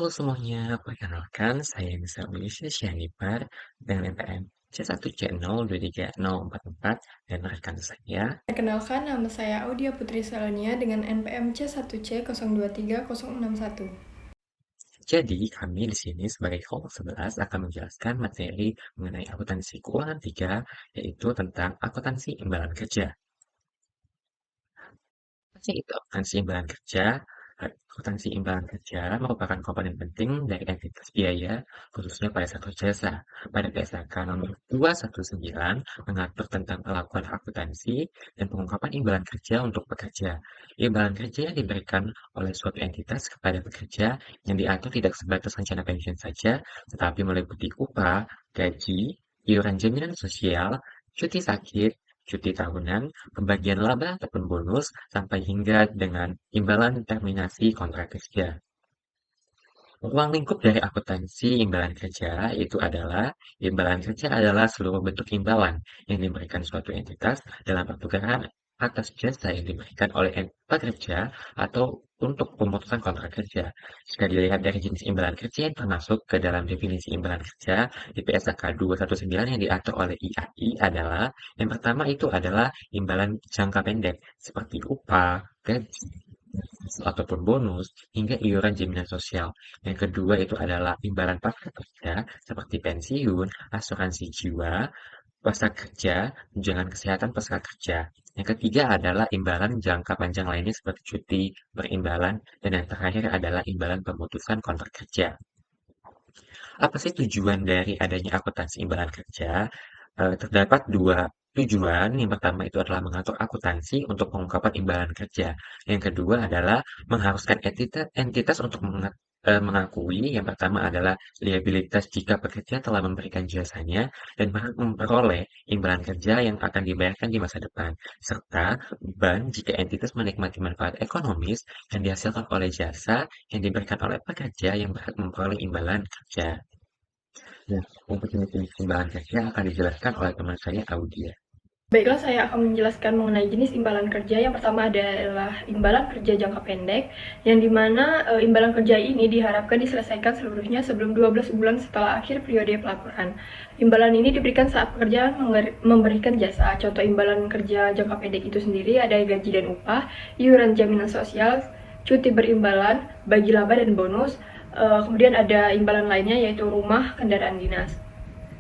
Halo semuanya, perkenalkan saya Mr. Ulisya Syanipar dengan NPM C1C0230044 dan rekan saya. Perkenalkan, nama saya Audia Putri Salonia dengan NPM C1C0230061. Jadi kami di sini sebagai kelompok 11 akan menjelaskan materi mengenai akuntansi keuangan 3, yaitu tentang akuntansi imbalan kerja. Itu akuntansi imbalan kerja. Akuntansi imbalan kerja merupakan komponen penting dari entitas biaya, khususnya pada sektor jasa. Pada PSAK nomor 219 mengatur tentang pelakuan akuntansi dan pengungkapan imbalan kerja untuk pekerja. Imbalan kerja yang diberikan oleh suatu entitas kepada pekerja yang diatur tidak sebatas rencana pensiun saja, tetapi meliputi upah, gaji, iuran jaminan sosial, cuti sakit, cuti tahunan, pembagian laba ataupun bonus, sampai hingga dengan imbalan terminasi kontrak kerja. Ruang lingkup dari akuntansi imbalan kerja imbalan kerja adalah seluruh bentuk imbalan yang diberikan suatu entitas dalam pertukaran atas jasa yang diberikan oleh pekerja atau untuk pemutusan kontrak kerja. Jika dilihat dari jenis imbalan kerja yang termasuk ke dalam definisi imbalan kerja di PSAK 219 yang diatur oleh IAI adalah yang pertama itu adalah imbalan jangka pendek seperti upah, gaji, ataupun bonus, hingga iuran jaminan sosial. Yang kedua itu adalah imbalan pasca kerja seperti pensiun, asuransi jiwa, pasca kerja, tunjangan kesehatan pasca kerja. Yang ketiga adalah imbalan jangka panjang lainnya seperti cuti, berimbalan, dan yang terakhir adalah imbalan pemutusan kontrak kerja. Apa sih tujuan dari adanya akuntansi imbalan kerja? Terdapat dua tujuan. Yang pertama itu adalah mengatur akuntansi untuk pengungkapan imbalan kerja. Yang kedua adalah mengharuskan entitas untuk mengakui. Yang pertama adalah liabilitas jika pekerja telah memberikan jasanya dan berhak memperoleh imbalan kerja yang akan dibayarkan di masa depan, serta beban jika entitas menikmati manfaat ekonomis yang dihasilkan oleh jasa yang diberikan oleh pekerja yang berhak memperoleh imbalan kerja. Nah, untuk jenis-jenis imbalan kerja akan dijelaskan oleh teman saya Audia. Baiklah, saya akan menjelaskan mengenai jenis imbalan kerja. Yang pertama adalah imbalan kerja jangka pendek, yang dimana imbalan kerja ini diharapkan diselesaikan seluruhnya sebelum 12 bulan setelah akhir periode pelaporan. Imbalan ini diberikan saat pekerja memberikan jasa. Contoh imbalan kerja jangka pendek itu sendiri ada gaji dan upah, iuran jaminan sosial, cuti berimbalan, bagi laba dan bonus. Kemudian ada imbalan lainnya yaitu rumah, kendaraan dinas.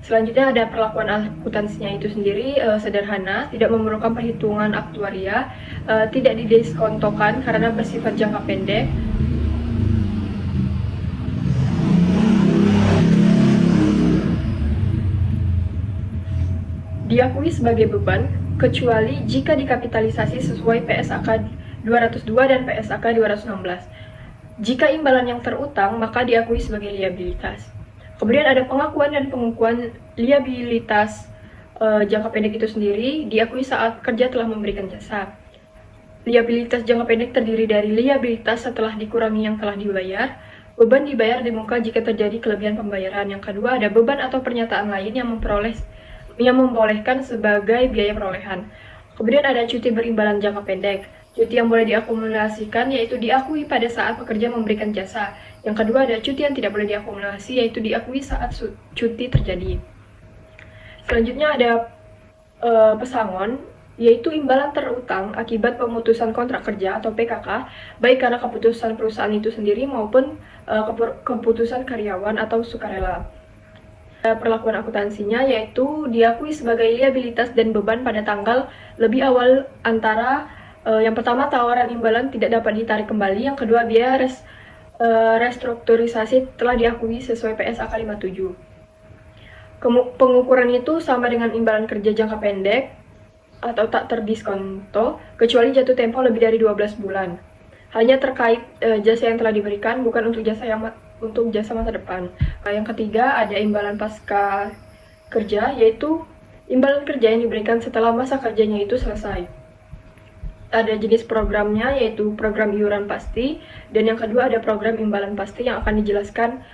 Selanjutnya ada perlakuan akuntansinya itu sendiri sederhana, tidak memerlukan perhitungan aktuaria, tidak didiskontokan karena bersifat jangka pendek. Diakui sebagai beban, kecuali jika dikapitalisasi sesuai PSAK 202 dan PSAK 216. Jika imbalan yang terutang, maka diakui sebagai liabilitas. Kemudian ada pengakuan dan pengukuhan liabilitas jangka pendek itu sendiri diakui saat kerja telah memberikan jasa. Liabilitas jangka pendek terdiri dari liabilitas setelah dikurangi yang telah dibayar, beban dibayar di muka jika terjadi kelebihan pembayaran. Yang kedua ada beban atau pernyataan lain yang membolehkan sebagai biaya perolehan. Kemudian ada cuti berimbalan jangka pendek. Cuti yang boleh diakumulasikan yaitu diakui pada saat pekerja memberikan jasa. Yang kedua ada cuti yang tidak boleh diakumulasi yaitu diakui saat cuti terjadi. Selanjutnya ada pesangon, yaitu imbalan terutang akibat pemutusan kontrak kerja atau PKK, baik karena keputusan perusahaan itu sendiri maupun keputusan karyawan atau sukarela. Perlakuan akuntansinya yaitu diakui sebagai liabilitas dan beban pada tanggal lebih awal antara yang pertama tawaran imbalan tidak dapat ditarik kembali, yang kedua biaya restrukturisasi telah diakui sesuai PSAK 57. Pengukuran itu sama dengan imbalan kerja jangka pendek atau tak terdiskonto kecuali jatuh tempo lebih dari 12 bulan. Hanya terkait jasa yang telah diberikan, bukan untuk jasa masa depan. Yang ketiga ada imbalan pasca kerja, yaitu imbalan kerja yang diberikan setelah masa kerjanya itu selesai. Ada jenis programnya yaitu program iuran pasti, dan yang kedua ada program imbalan pasti yang akan dijelaskan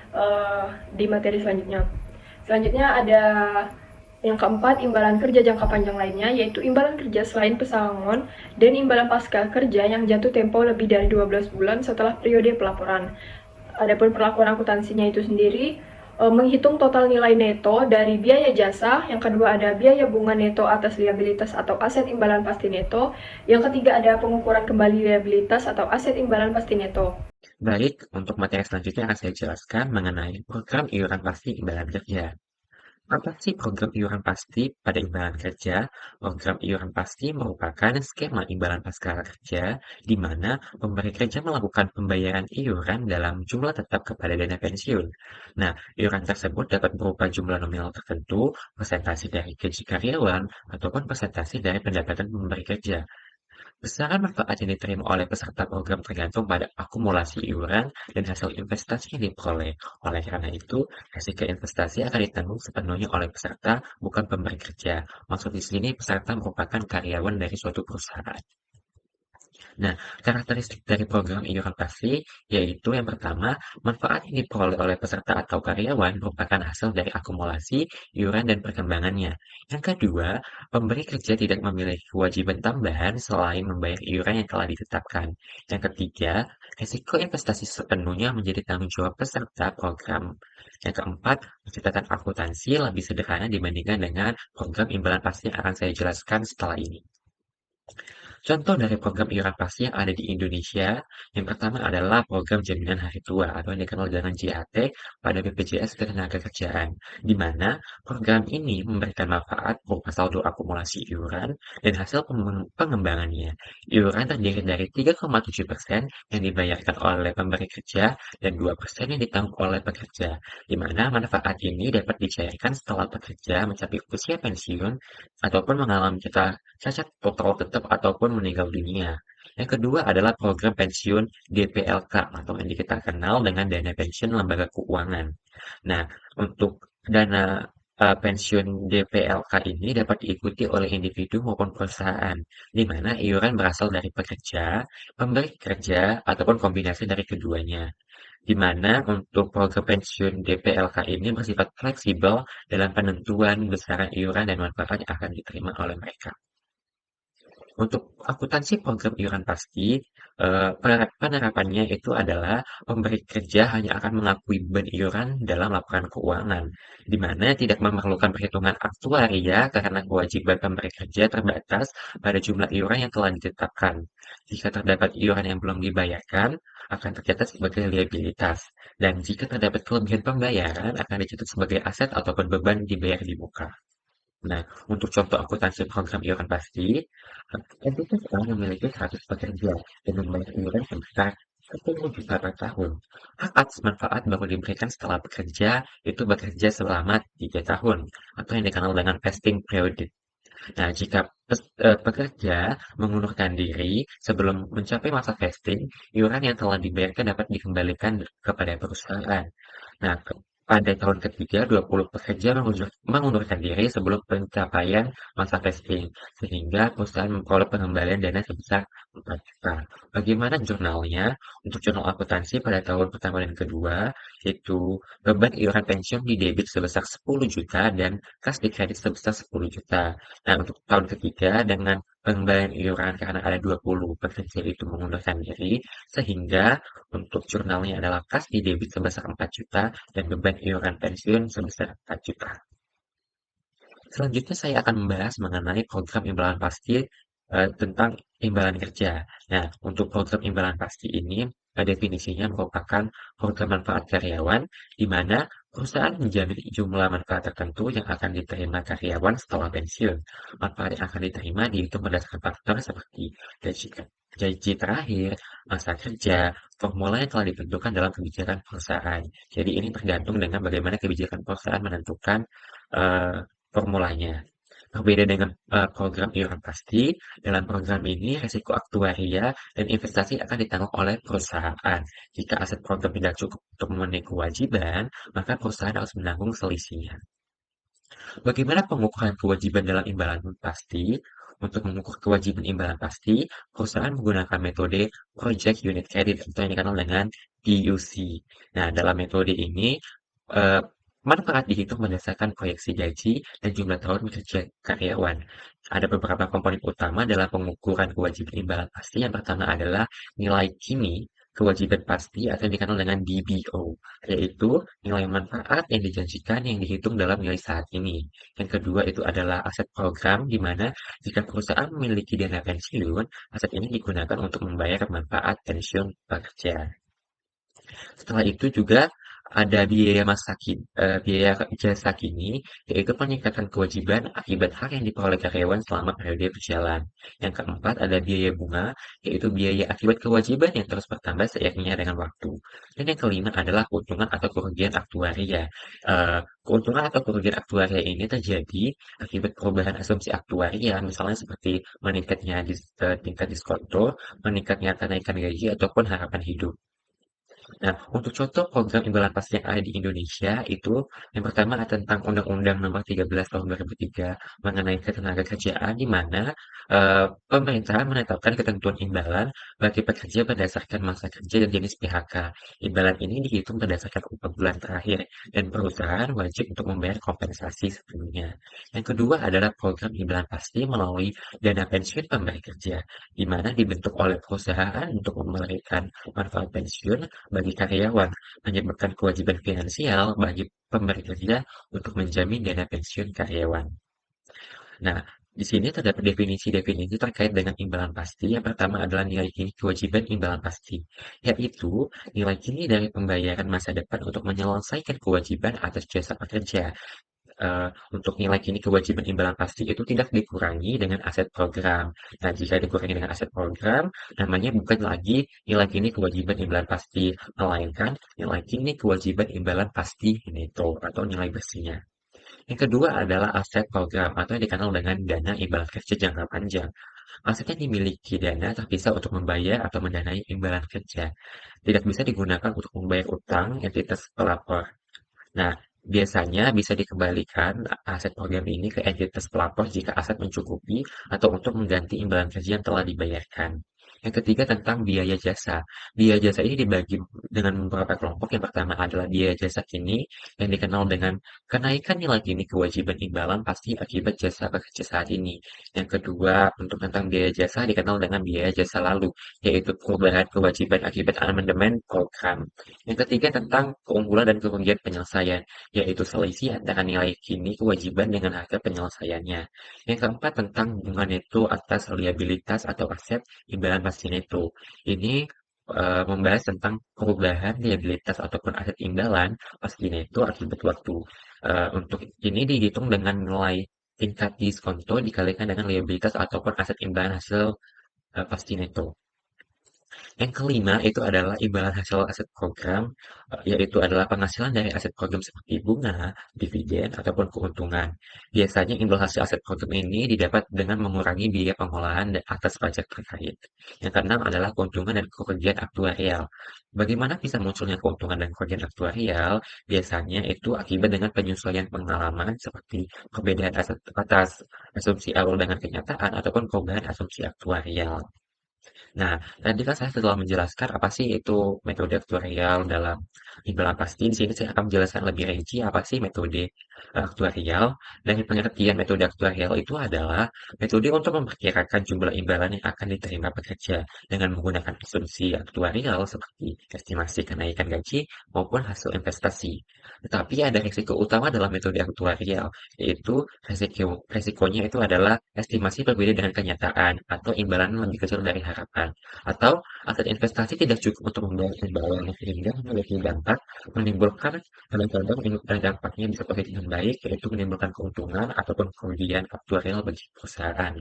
di materi selanjutnya. Selanjutnya ada yang keempat, imbalan kerja jangka panjang lainnya, yaitu imbalan kerja selain pesangon dan imbalan pasca kerja yang jatuh tempo lebih dari 12 bulan setelah periode pelaporan. Adapun perlakuan akuntansinya itu sendiri menghitung total nilai neto dari biaya jasa, yang kedua ada biaya bunga neto atas liabilitas atau aset imbalan pasti neto, yang ketiga ada pengukuran kembali liabilitas atau aset imbalan pasti neto. Baik, untuk materi selanjutnya akan saya jelaskan mengenai program iuran pasti imbalan kerja. Apa sih program iuran pasti pada imbalan kerja? Program iuran pasti merupakan skema imbalan pasca kerja di mana pemberi kerja melakukan pembayaran iuran dalam jumlah tetap kepada dana pensiun. Nah, iuran tersebut dapat berupa jumlah nominal tertentu, persentase dari gaji karyawan, ataupun persentase dari pendapatan pemberi kerja. Besaran manfaat yang diterima oleh peserta program tergantung pada akumulasi iuran dan hasil investasi yang diperoleh. Oleh karena itu, risiko investasi akan ditanggung sepenuhnya oleh peserta, bukan pemberi kerja. Maksud di sini, peserta merupakan karyawan dari suatu perusahaan. Nah, karakteristik dari program iuran pasti yaitu yang pertama, manfaat yang diperoleh oleh peserta atau karyawan merupakan hasil dari akumulasi, iuran, dan perkembangannya. Yang kedua, pemberi kerja tidak memiliki kewajiban tambahan selain membayar iuran yang telah ditetapkan. Yang ketiga, risiko investasi sepenuhnya menjadi tanggung jawab peserta program. Yang keempat, pencatatan akuntansi lebih sederhana dibandingkan dengan program imbalan pasti yang akan saya jelaskan setelah ini. Contoh dari program iuran pasti yang ada di Indonesia, yang pertama adalah program jaminan hari tua atau yang dikenal dengan JHT pada BPJS Ketenagakerjaan, di mana program ini memberikan manfaat berupa saldo akumulasi iuran dan hasil pengembangannya. Iuran terdiri dari 3,7% yang dibayarkan oleh pemberi kerja dan 2% yang ditanggung oleh pekerja, di mana manfaat ini dapat dicairkan setelah pekerja mencapai usia pensiun ataupun mengalami cacat total tetap ataupun meninggal dunia. Yang kedua adalah program pensiun DPLK atau yang kita kenal dengan dana pensiun lembaga keuangan. Nah, untuk dana pensiun DPLK ini dapat diikuti oleh individu maupun perusahaan, di mana iuran berasal dari pekerja, pemberi kerja, ataupun kombinasi dari keduanya. Di mana untuk program pensiun DPLK ini bersifat fleksibel dalam penentuan besaran iuran dan manfaat yang akan diterima oleh mereka. Untuk akuntansi program iuran pasti, penerapannya itu adalah pemberi kerja hanya akan mengakui beban iuran dalam laporan keuangan, di mana tidak memerlukan perhitungan aktuaria karena kewajiban pemberi kerja terbatas pada jumlah iuran yang telah ditetapkan. Jika terdapat iuran yang belum dibayarkan, akan tercatat sebagai liabilitas, dan jika terdapat kelebihan pembayaran, akan dicatat sebagai aset ataupun beban dibayar di muka. Nah, untuk contoh akuntansi program iuran pasti, entitas A memiliki 100 pekerja dan membayar iuran sebesar 10 juta per tahun. Hak atas manfaat baru diberikan setelah pekerja itu bekerja selama 3 tahun, atau yang dikenal dengan vesting period. Nah, jika pekerja mengundurkan diri sebelum mencapai masa vesting, iuran yang telah dibayarkan dapat dikembalikan kepada perusahaan. Nah, pada tahun ketiga, 20 pekerja mengundurkan diri sebelum pencapaian masa vesting, sehingga perusahaan memperoleh pengembalian dana sebesar 4 juta. Bagaimana jurnalnya? Untuk jurnal akuntansi pada tahun pertama dan kedua, itu beban iuran pensiun didebit sebesar 10 juta dan kas dikredit sebesar 10 juta. Nah, untuk tahun ketiga dengan pengembalian iuran karena ada 20 pekerja itu mengundurkan diri, sehingga untuk jurnalnya adalah kas di debit sebesar 4 juta dan beban iuran pensiun sebesar 4 juta. Selanjutnya saya akan membahas mengenai program imbalan pasti tentang imbalan kerja. Nah, untuk program imbalan pasti ini definisinya merupakan program manfaat karyawan di mana perusahaan menjamin jumlah manfaat tertentu yang akan diterima karyawan setelah pensiun. Manfaat yang akan diterima dihitung berdasarkan faktor seperti gaji, gaji terakhir, masa kerja, formula yang telah ditentukan dalam kebijakan perusahaan. Jadi ini tergantung dengan bagaimana kebijakan perusahaan menentukan eh, formulanya. Berbeda dengan program iuran pasti, dalam program ini risiko aktuaria dan investasi akan ditanggung oleh perusahaan. Jika aset program tidak cukup untuk memenuhi kewajiban, maka perusahaan harus menanggung selisihnya. Bagaimana pengukuran kewajiban dalam imbalan pasti? Untuk mengukur kewajiban imbalan pasti, perusahaan menggunakan metode Project Unit Credit atau yang dikenal dengan PUC. Nah, dalam metode ini, eh, manfaat dihitung berdasarkan proyeksi gaji dan jumlah tahun kerja karyawan. Ada beberapa komponen utama dalam pengukuran kewajiban imbalan pasti. Yang pertama adalah nilai Gini, kewajiban pasti atau yang dikenal dengan DBO, yaitu nilai manfaat yang dijanjikan yang dihitung dalam nilai saat ini. Yang kedua itu adalah aset program, di mana jika perusahaan memiliki dana pensiun, aset ini digunakan untuk membayar manfaat pensiun pekerja. Setelah itu juga ada biaya biaya jasa kini, yaitu peningkatan kewajiban akibat hak yang diperoleh karyawan selama periode berjalan. Yang keempat ada biaya bunga, yaitu biaya akibat kewajiban yang terus bertambah seiringnya dengan waktu. Dan yang kelima adalah keuntungan atau kerugian aktuaria. Keuntungan atau kerugian aktuaria ini terjadi akibat perubahan asumsi aktuaria, misalnya seperti meningkatnya tingkat diskonto, meningkatnya kenaikan gaji, ataupun harapan hidup. Nah, untuk contoh program imbalan pasti yang ada di Indonesia itu yang pertama ada tentang Undang-Undang Nomor 13 Tahun 2003 mengenai ketenagakerjaan di mana pemerintah menetapkan ketentuan imbalan bagi pekerja berdasarkan masa kerja dan jenis PHK. Imbalan ini dihitung berdasarkan upah bulan terakhir dan perusahaan wajib untuk membayar kompensasi sebelumnya. Yang kedua adalah program imbalan pasti melalui dana pensiun pemberi kerja, di mana dibentuk oleh perusahaan untuk memberikan manfaat pensiun bagi karyawan, menyebabkan kewajiban finansial bagi pemberi kerja untuk menjamin dana pensiun karyawan. Nah, di sini terdapat definisi-definisi terkait dengan imbalan pasti. Yang pertama adalah nilai kini kewajiban imbalan pasti, yaitu nilai kini dari pembayaran masa depan untuk menyelesaikan kewajiban atas jasa pekerja. Untuk nilai kini kewajiban imbalan pasti itu tidak dikurangi dengan aset program. Nah, jika dikurangi dengan aset program, namanya bukan lagi nilai kini kewajiban imbalan pasti, melainkan nilai kini kewajiban imbalan pasti neto atau nilai bersihnya. Yang kedua adalah aset program atau yang dikenal dengan dana imbalan kerja jangka panjang. Asetnya dimiliki dana terpisah untuk membayar atau mendanai imbalan kerja. Tidak bisa digunakan untuk membayar utang entitas pelapor. Nah, biasanya bisa dikembalikan aset program ini ke entitas pelapor jika aset mencukupi atau untuk mengganti imbalan kerja yang telah dibayarkan. Yang ketiga tentang biaya jasa. Biaya jasa ini dibagi dengan beberapa kelompok. Yang pertama adalah biaya jasa kini yang dikenal dengan kenaikan nilai kini kewajiban imbalan pasti akibat jasa bekerja saat ini. Yang kedua, untuk tentang biaya jasa dikenal dengan biaya jasa lalu, yaitu perubahan kewajiban akibat amandemen program. Yang ketiga tentang keunggulan dan kerugian penyelesaian, yaitu selisih antara nilai kini kewajiban dengan harga penyelesaiannya. Yang keempat tentang bunga neto atas liabilitas atau aset imbalan pasti neto. Ini membahas tentang perubahan liabilitas ataupun aset imbalan pasti neto akibat waktu. Untuk ini dihitung dengan nilai tingkat diskonto dikalikan dengan liabilitas ataupun aset imbalan hasil pasti neto. Yang kelima itu adalah imbalan hasil aset program, yaitu adalah penghasilan dari aset program seperti bunga, dividen, ataupun keuntungan. Biasanya imbal hasil aset program ini didapat dengan mengurangi biaya pengolahan dan atas pajak terkait. Yang keenam adalah keuntungan dan kerugian aktuarial. Bagaimana bisa munculnya keuntungan dan kerugian aktuarial? Biasanya itu akibat dengan penyesuaian pengalaman seperti perbedaan aset atas asumsi awal dengan kenyataan ataupun perubahan asumsi aktuarial. Nah, tadi kan saya telah menjelaskan apa sih itu metode aktuarial dalam imbalan pasti. Di sini saya akan menjelaskan lebih rinci apa sih metode aktuarial. Dari pengertian metode aktuarial itu adalah metode untuk memperkirakan jumlah imbalan yang akan diterima pekerja dengan menggunakan asumsi aktuarial seperti estimasi kenaikan gaji maupun hasil investasi. Tetapi ada risiko utama dalam metode aktuarial, yaitu resikonya itu adalah estimasi berbeda dengan kenyataan atau imbalan lebih kecil dari harapan. Atau aset investasi tidak cukup untuk membayar imbalan sehingga memiliki dampak menimbulkan kadang-kadang dampaknya bisa positif dan baik yaitu menimbulkan keuntungan ataupun kerugian aktuarial bagi perusahaan.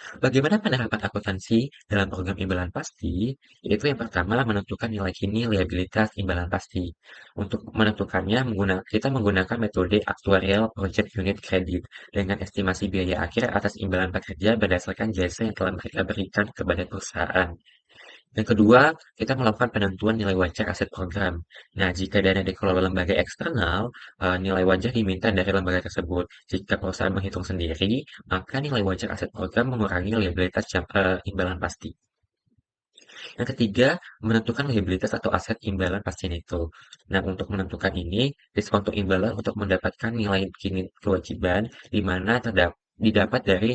Bagaimana penerapan akuntansi dalam program imbalan pasti? Yaitu yang pertama menentukan nilai kini liabilitas imbalan pasti. Untuk menentukannya kita menggunakan metode actuarial project unit credit dengan estimasi biaya akhir atas imbalan pekerja berdasarkan jasa yang telah mereka berikan kepada perusahaan. Yang kedua, kita melakukan penentuan nilai wajar aset program. Nah, jika dana dikelola lembaga eksternal, nilai wajar diminta dari lembaga tersebut. Jika perusahaan menghitung sendiri, maka nilai wajar aset program mengurangi liabilitas imbalan pasti. Yang ketiga, menentukan liabilitas atau aset imbalan pasti neto. Nah, untuk menentukan ini, diskonto imbalan untuk mendapatkan nilai kini kewajiban, di mana didapat dari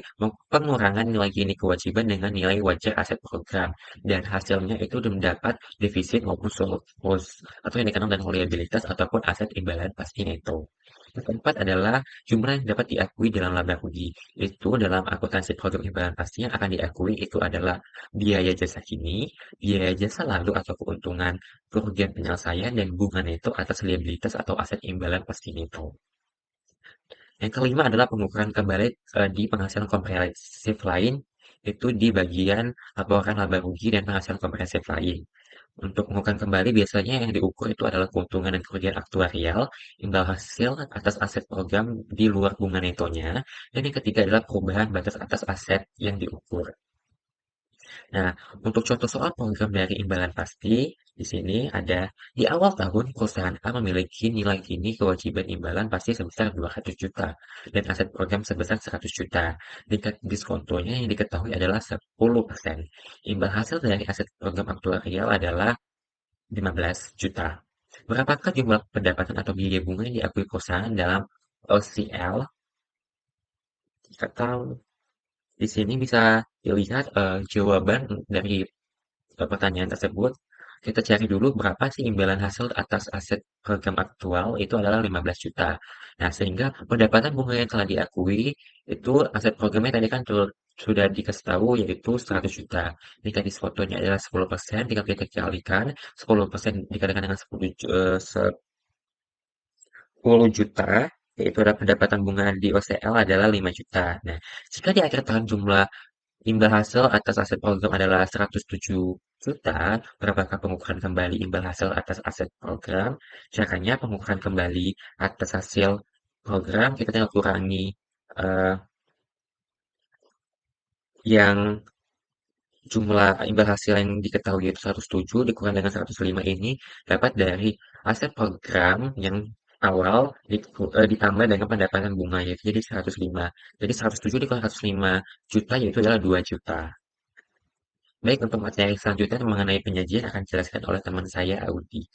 pengurangan nilai gini kewajiban dengan nilai wajar aset program, dan hasilnya itu mendapat defisit maupun surplus atau yang dikenal dengan liabilitas ataupun aset imbalan pasti neto. Yang keempat adalah jumlah yang dapat diakui dalam laba rugi. Itu dalam akuntansi program imbalan pasti yang akan diakui itu adalah biaya jasa kini, biaya jasa lalu atau keuntungan, kerugian penyelesaian, dan bunga neto atas liabilitas atau aset imbalan pasti neto. Yang kelima adalah pengukuran kembali di penghasilan komprehensif lain, itu di bagian laporan laba rugi dan penghasilan komprehensif lain. Untuk pengukuran kembali biasanya yang diukur itu adalah keuntungan dan kerugian aktuarial, imbal hasil atas aset program di luar bunga netonya, dan yang ketiga adalah perubahan batas atas aset yang diukur. Nah, untuk contoh soal program dari imbalan pasti, di sini ada di awal tahun perusahaan A memiliki nilai kini kewajiban imbalan pasti sebesar 200 juta dan aset program sebesar 100 juta. Tingkat diskontonya yang diketahui adalah 10%. Imbal hasil dari aset program aktuarial adalah 15 juta. Berapakah jumlah pendapatan atau biaya bunga yang diakui perusahaan dalam OCL? Atau di sini bisa dilihat jawaban dari pertanyaan tersebut, kita cari dulu berapa sih imbalan hasil atas aset program aktual itu adalah 15 juta. Nah, sehingga pendapatan bunga yang telah diakui itu aset programnya tadi kan sudah dikasih tahu yaitu 100 juta. Jika diskontonya adalah 10%, tinggal kita kalikan 10% dikalikan dengan 10 juta, yaitu adalah pendapatan bunga di OCL adalah 5 juta. Nah, jika di akhir tahun jumlah imbal hasil atas aset program adalah 107 juta. Berapakah pengukuran kembali imbal hasil atas aset program? Caranya pengukuran kembali atas hasil program kita tinggal kurangi eh, yang jumlah imbal hasil yang diketahui itu 107 dikurang dengan 105 ini dapat dari aset program yang awal ditambah dengan pendapatan bunga yaitu jadi 105. Jadi 107 dikurang 105 juta yaitu adalah 2 juta. Baik, untuk materi selanjutnya mengenai penyajian akan dijelaskan oleh teman saya, Audi.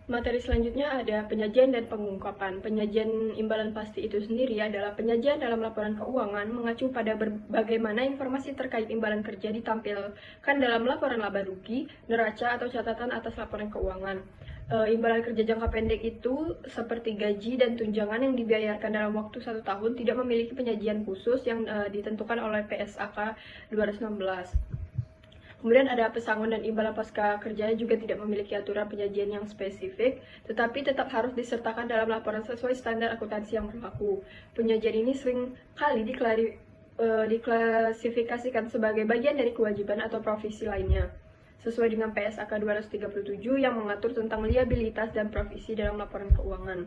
Materi selanjutnya ada penyajian dan pengungkapan. Penyajian imbalan pasti itu sendiri adalah penyajian dalam laporan keuangan mengacu pada bagaimana informasi terkait imbalan kerja ditampilkan dalam laporan laba rugi, neraca, atau catatan atas laporan keuangan. Imbalan kerja jangka pendek itu seperti gaji dan tunjangan yang dibayarkan dalam waktu 1 tahun tidak memiliki penyajian khusus yang ditentukan oleh PSAK 216. Kemudian ada pesangon dan imbalan pasca kerja juga tidak memiliki aturan penyajian yang spesifik, tetapi tetap harus disertakan dalam laporan sesuai standar akuntansi yang berlaku. Penyajian ini sering kali diklasifikasikan sebagai bagian dari kewajiban atau provisi lainnya, sesuai dengan PSAK 237 yang mengatur tentang liabilitas dan provisi dalam laporan keuangan.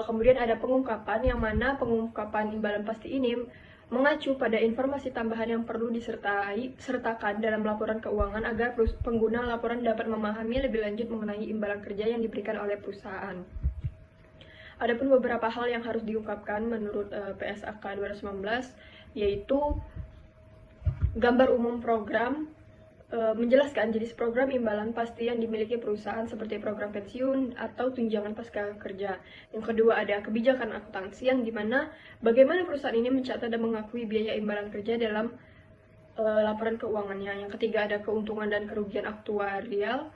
Kemudian ada pengungkapan, yang mana pengungkapan imbalan pasti ini mengacu pada informasi tambahan yang perlu disertakan dalam laporan keuangan agar pengguna laporan dapat memahami lebih lanjut mengenai imbalan kerja yang diberikan oleh perusahaan. Adapun beberapa hal yang harus diungkapkan menurut PSAK 219, yaitu gambar umum program, menjelaskan jenis program imbalan pasti yang dimiliki perusahaan seperti program pensiun atau tunjangan pasca kerja. Yang kedua ada kebijakan akuntansi yang dimana bagaimana perusahaan ini mencatat dan mengakui biaya imbalan kerja dalam laporan keuangannya. Yang ketiga ada keuntungan dan kerugian aktuarial,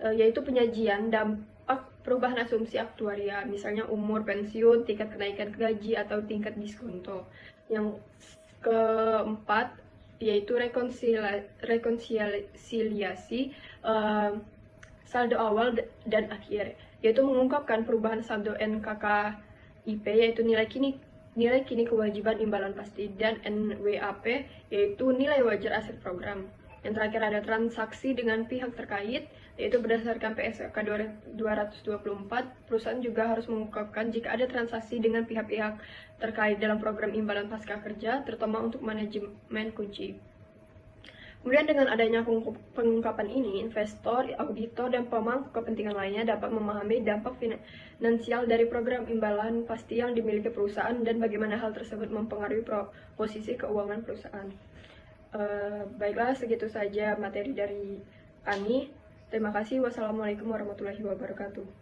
yaitu penyajian dampak perubahan asumsi aktuarial, misalnya umur pensiun, tingkat kenaikan gaji, atau tingkat diskonto. Yang keempat yaitu rekonsiliasi saldo awal dan akhir, yaitu mengungkapkan perubahan saldo NKKIP, yaitu nilai kini kewajiban imbalan pasti, dan NWAP, yaitu nilai wajar aset program. Yang terakhir ada transaksi dengan pihak terkait, yaitu berdasarkan PSAK 224, perusahaan juga harus mengungkapkan jika ada transaksi dengan pihak-pihak terkait dalam program imbalan pasca kerja, terutama untuk manajemen kunci. Kemudian dengan adanya pengungkapan ini, investor, auditor, dan pemangku kepentingan lainnya dapat memahami dampak finansial dari program imbalan pasti yang dimiliki perusahaan dan bagaimana hal tersebut mempengaruhi posisi keuangan perusahaan. Baiklah, segitu saja materi dari kami. Terima kasih. Wassalamualaikum warahmatullahi wabarakatuh.